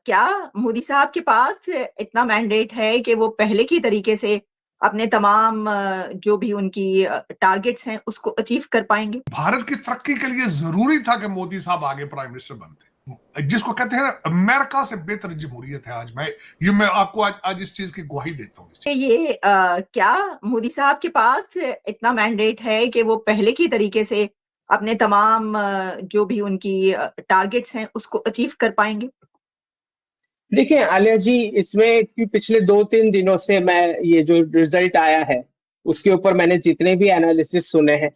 क्या मोदी साहब के पास इतना मैंडेट है कि वो पहले की तरीके से अपने तमाम जो भी उनकी टारगेट्स हैं उसको अचीव कर पाएंगे? भारत की तरक्की के लिए जरूरी था कि मोदी साहब आगे प्राइम मिनिस्टर बनते, जिसको कहते हैं अमेरिका से बेहतर जमहूरियत है आज। मैं आपको आज इस चीज की गवाही देता हूँ। क्या मोदी साहब के पास इतना मैंडेट है कि वो पहले की तरीके से अपने तमाम जो भी उनकी टारगेट्स हैं उसको अचीव कर पाएंगे? देखिए आलिया जी, इसमें कि पिछले 2-3 दिनों से मैं ये जो रिजल्ट आया है उसके ऊपर मैंने जितने भी एनालिसिस सुने हैं,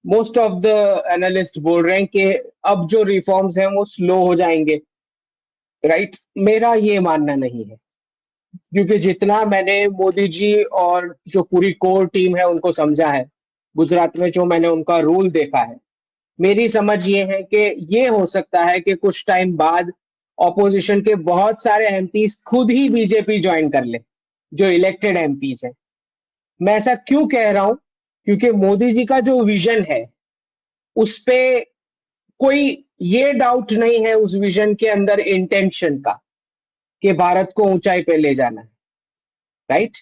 मोस्ट ऑफ द एनालिस्ट बोल रहे हैं कि अब जो रिफॉर्म्स हैं वो स्लो हो जाएंगे। राइट, मेरा ये मानना नहीं है, क्योंकि जितना मैंने मोदी जी और जो पूरी कोर टीम है उनको समझा है, गुजरात में जो मैंने उनका रूल देखा है, मेरी समझ ये है कि ये हो सकता है कि कुछ टाइम बाद ऑपोजिशन के बहुत सारे एमपीज खुद ही बीजेपी ज्वाइन कर ले, जो इलेक्टेड एमपीज हैं। मैं ऐसा क्यों कह रहा हूं? क्योंकि मोदी जी का जो विजन है उस पे कोई ये डाउट नहीं है उस विजन के अंदर इंटेंशन का कि भारत को ऊंचाई पे ले जाना है। राइट,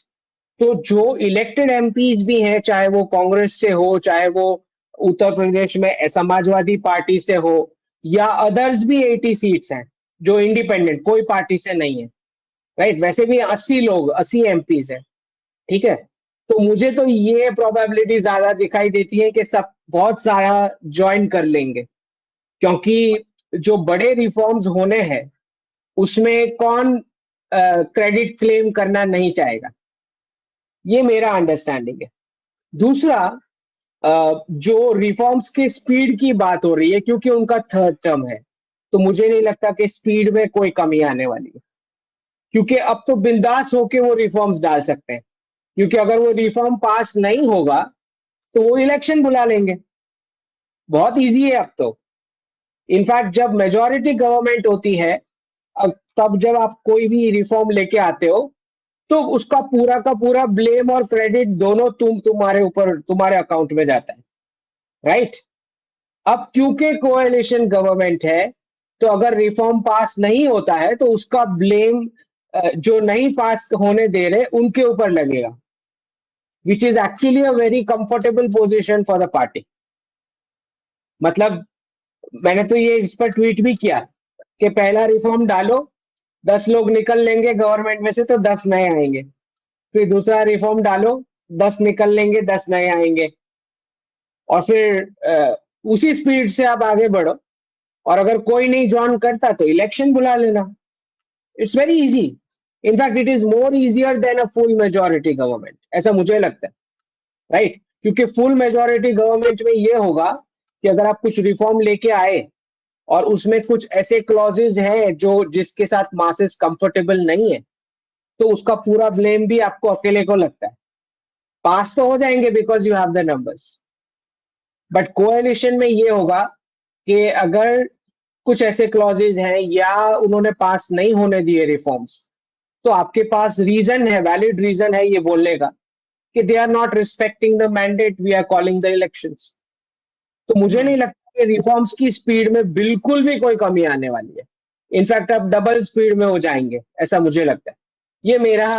तो जो इलेक्टेड एमपीज भी हैं, चाहे वो कांग्रेस से हो, चाहे वो उत्तर प्रदेश में समाजवादी पार्टी से हो, या अदर्स भी 80 सीट्स हैं जो इंडिपेंडेंट कोई पार्टी से नहीं है। राइट, वैसे भी 80 लोग 80 एमपीज हैं। ठीक है, तो मुझे तो ये प्रोबेबिलिटी ज्यादा दिखाई देती है कि सब बहुत सारा ज्वाइन कर लेंगे, क्योंकि जो बड़े रिफॉर्म्स होने हैं उसमें कौन क्रेडिट क्लेम करना नहीं चाहेगा, ये मेरा अंडरस्टैंडिंग है। दूसरा, जो रिफॉर्म्स के स्पीड की बात हो रही है, क्योंकि उनका थर्ड टर्म है, तो मुझे नहीं लगता कि स्पीड में कोई कमी आने वाली है, क्योंकि अब तो बिंदास होके वो रिफॉर्म्स डाल सकते हैं। क्योंकि अगर वो रिफॉर्म पास नहीं होगा तो वो इलेक्शन बुला लेंगे, बहुत इजी है अब तो। इनफैक्ट जब मेजॉरिटी गवर्नमेंट होती है, तब जब आप कोई भी रिफॉर्म लेके आते हो तो उसका पूरा का पूरा ब्लेम और क्रेडिट दोनों तुम्हारे ऊपर, तुम्हारे अकाउंट में जाता है। राइट, अब क्योंकि कोएलिशन गवर्नमेंट है, तो अगर रिफॉर्म पास नहीं होता है तो उसका ब्लेम जो नहीं पास होने दे रहे उनके ऊपर लगेगा, which is actually a very comfortable position for the party. मतलब मैंने तो ये इस पर ट्वीट भी किया कि पहला रिफॉर्म डालो, 10 लोग निकल लेंगे गवर्नमेंट में से तो 10 नए आएंगे। फिर दूसरा रिफॉर्म डालो, 10 निकल लेंगे, 10 नए आएंगे। और फिर उसी स्पीड से आप आगे बढ़ो, और अगर कोई नहीं ज्वाइन करता तो इलेक्शन बुला लेना। It's very easy. In fact it is more easier than a full majority government, ऐसा मुझे लगता है। राइट, क्योंकि फुल मेजोरिटी गवर्नमेंट में ये होगा कि अगर आप कुछ रिफॉर्म लेके आए और उसमें कुछ ऐसे क्लॉजेज हैं जो जिसके साथ मासेस कंफर्टेबल नहीं है, तो उसका पूरा ब्लेम भी आपको अकेले को लगता है। पास तो हो जाएंगे because you have the numbers, but coalition में ये होगा कि अगर कुछ ऐसे क्लॉजेज हैं या उन्होंने पास नहीं होने दिए रिफॉर्म्स, तो आपके पास रीजन है, वैलिड रीजन है ये बोलने का कि they are not respecting the mandate, we are calling the elections. तो मुझे नहीं लगता कि रिफॉर्म्स की स्पीड में बिल्कुल भी कोई कमी आने वाली है। इनफैक्ट अब डबल स्पीड में हो जाएंगे, ऐसा मुझे लगता है। ये मेरा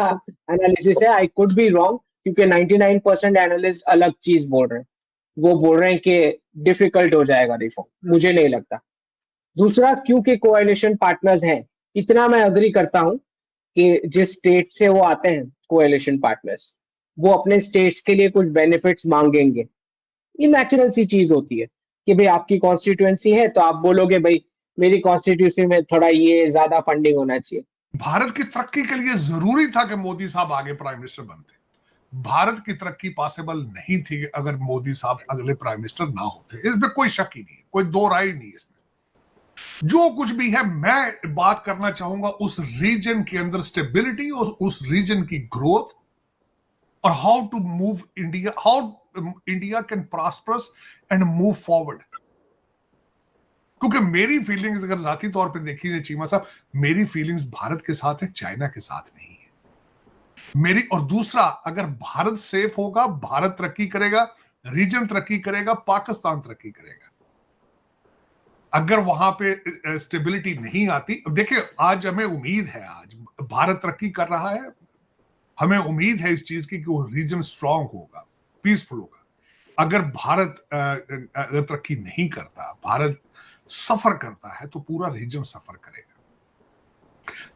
एनालिसिस है, आई कुड बी रॉन्ग, क्योंकि 99% एनालिस्ट अलग चीज बोल रहे हैं। वो बोल रहे हैं कि डिफिकल्ट हो जाएगा रिफॉर्म, मुझे नहीं लगता। दूसरा, क्योंकि कोएलिशन पार्टनर्स हैं, इतना मैं अग्री करता हूं कि जिस स्टेट से वो आते हैं कोएलिशन पार्टनर्स, वो अपने स्टेट्स के लिए कुछ बेनिफिट्स मांगेंगे। ये नेचुरल सी चीज होती है कि भाई आपकी कॉन्स्टिट्यूएंसी है तो आप बोलोगे भाई मेरी कॉन्स्टिट्यूएंसी में थोड़ा ये ज्यादा फंडिंग होना चाहिए। भारत की तरक्की के लिए जरूरी था कि मोदी साहब आगे प्राइम मिनिस्टर बनते। भारत की तरक्की पॉसिबल नहीं थी अगर मोदी साहब अगले प्राइम मिनिस्टर ना होते, इसमें कोई शक ही नहीं, कोई दो राय नहीं इसमें। जो कुछ भी है, मैं बात करना चाहूंगा उस रीजन के अंदर स्टेबिलिटी और उस रीजन की ग्रोथ, और how to move India, how India can prosperous and move forward. क्योंकि मेरी फीलिंग्स अगर जाती तौर पे देखिए चीमा साहब, मेरी फीलिंग्स भारत के साथ है, चाइना के साथ नहीं है मेरी। और दूसरा, अगर भारत सेफ होगा, भारत तरक्की करेगा, रीजन तरक्की करेगा, पाकिस्तान तरक्की करेगा। अगर वहां पे स्टेबिलिटी नहीं आती, अब देखिए आज हमें उम्मीद है, आज भारत तरक्की कर रहा है, हमें उम्मीद है इस चीज की कि वो रीजन स्ट्रांग होगा, पीसफुल होगा। अगर भारत अगर तरक्की नहीं करता, भारत सफर करता है, तो पूरा रीजन सफर करेगा।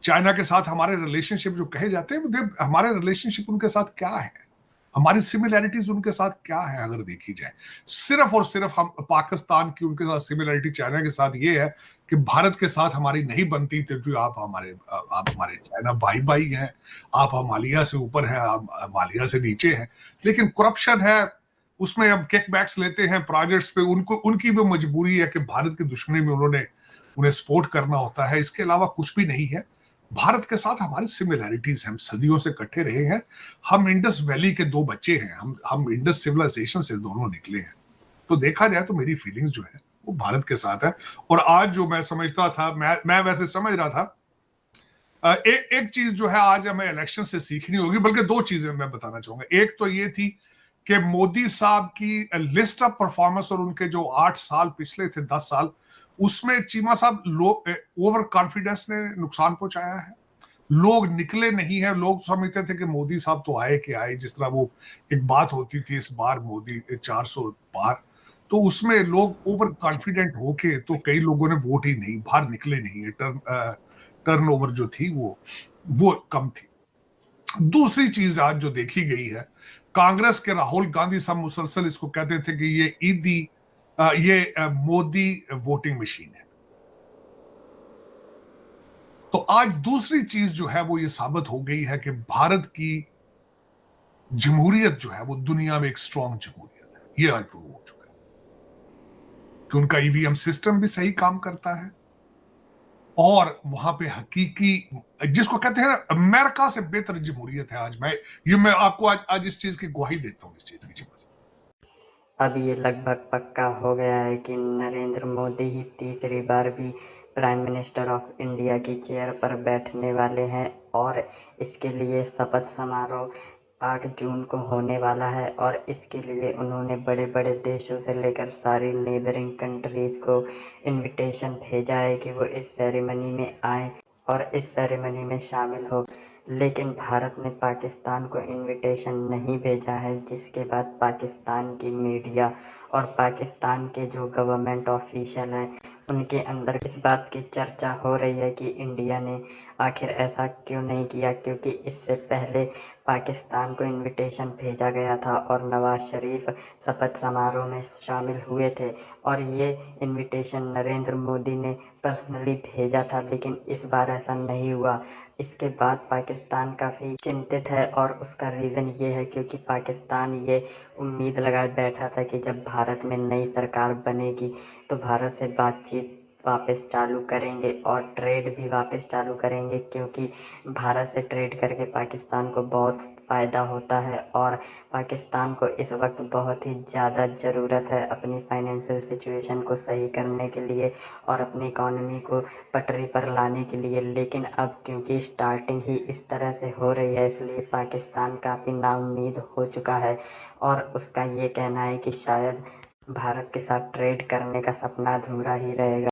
चाइना के साथ हमारे रिलेशनशिप जो कहे जाते हैं, हमारे रिलेशनशिप उनके साथ क्या है, हमारी सिमिलैरिटीज उनके साथ क्या है, अगर देखी जाए, सिर्फ और सिर्फ हम पाकिस्तान की उनके साथ सिमिलैरिटी चाइना के साथ ये है कि भारत के साथ हमारी नहीं बनती, तो जो आप हमारे चाइना भाई भाई हैं, आप हिमालय से ऊपर हैं, आप हिमालय से नीचे हैं, लेकिन करप्शन है, उसमें हम किकबैक्स लेते हैं प्रोजेक्ट्स पे, उनको उनकी भी मजबूरी है कि भारत की दुश्मनी में उन्हें सपोर्ट करना होता है, इसके अलावा कुछ भी नहीं है। भारत के साथ हमारी सिमिलैरिटीज, हम सदियों से इकट्ठे रहे हैं, हम इंडस वैली के दो बच्चे हैं, हम इंडस सिविलाइजेशन से दोनों निकले हैं। तो देखा जाए तो मेरी फीलिंग्स जो है वो भारत के साथ है। और आज जो मैं समझता था, मैं वैसे समझ रहा था, एक चीज जो है आज हमें इलेक्शन से सीखनी होगी, बल्कि दो चीजें मैं बताना चाहूंगा। एक तो ये थी कि मोदी साहब की लिस्ट ऑफ परफॉर्मेंस और उनके जो 8 साल पिछले थे, 10 साल, उसमें चीमा साहब ओवर कॉन्फिडेंस ने नुकसान पहुंचाया है। लोग निकले नहीं है, लोग समझते थे कि मोदी साहब तो आए कि आए, जिस तरह वो एक बात होती थी इस बार मोदी 400 पार, तो उसमें लोग ओवर कॉन्फिडेंट होके तो कई लोगों ने वोट ही नहीं, बाहर निकले नहीं, टर्नओवर जो थी वो कम थी। दूसरी चीज आज जो देखी गई है, कांग्रेस के राहुल गांधी साहब मुसलसल इसको कहते थे कि ये ईदी ये मोदी वोटिंग मशीन है। तो आज दूसरी चीज जो है वो ये साबित हो गई है कि भारत की जमहूरियत जो है वो दुनिया में एक स्ट्रांग जमहूरियत है। ये आज प्रूव हो चुका है कि उनका ईवीएम सिस्टम भी सही काम करता है, और वहां पे हकीकी, जिसको कहते हैं ना, अमेरिका से बेहतर जमहूरियत है आज। मैं आपको आज इस चीज की गवाही देता हूं, इस चीज की। अब ये लगभग पक्का हो गया है कि नरेंद्र मोदी ही तीसरी बार भी प्राइम मिनिस्टर ऑफ इंडिया की चेयर पर बैठने वाले हैं, और इसके लिए शपथ समारोह 8 जून को होने वाला है। और इसके लिए उन्होंने बड़े बड़े देशों से लेकर सारी नेबरिंग कंट्रीज़ को इनविटेशन भेजा है कि वो इस सेरेमनी में आए और इस सेरेमनी में शामिल हो। लेकिन भारत ने पाकिस्तान को इनविटेशन नहीं भेजा है, जिसके बाद पाकिस्तान की मीडिया और पाकिस्तान के जो गवर्नमेंट ऑफिशियल हैं उनके अंदर इस बात की चर्चा हो रही है कि इंडिया ने आखिर ऐसा क्यों नहीं किया, क्योंकि इससे पहले पाकिस्तान को इनविटेशन भेजा गया था और नवाज शरीफ शपथ समारोह में शामिल हुए थे, और ये इनविटेशन नरेंद्र मोदी ने पर्सनली भेजा था, लेकिन इस बार ऐसा नहीं हुआ। इसके बाद पाकिस्तान काफ़ी चिंतित है, और उसका रीज़न ये है क्योंकि पाकिस्तान ये उम्मीद लगाए बैठा था कि जब भारत में नई सरकार बनेगी तो भारत से बातचीत वापस चालू करेंगे और ट्रेड भी वापस चालू करेंगे, क्योंकि भारत से ट्रेड करके पाकिस्तान को बहुत फ़ायदा होता है, और पाकिस्तान को इस वक्त बहुत ही ज़्यादा ज़रूरत है अपनी फाइनेंशियल सिचुएशन को सही करने के लिए और अपनी इकॉनमी को पटरी पर लाने के लिए। लेकिन अब क्योंकि स्टार्टिंग ही इस तरह से हो रही है, इसलिए पाकिस्तान काफ़ी नाउम्मीद हो चुका है, और उसका ये कहना है कि शायद भारत के साथ ट्रेड करने का सपना अधूरा ही रहेगा।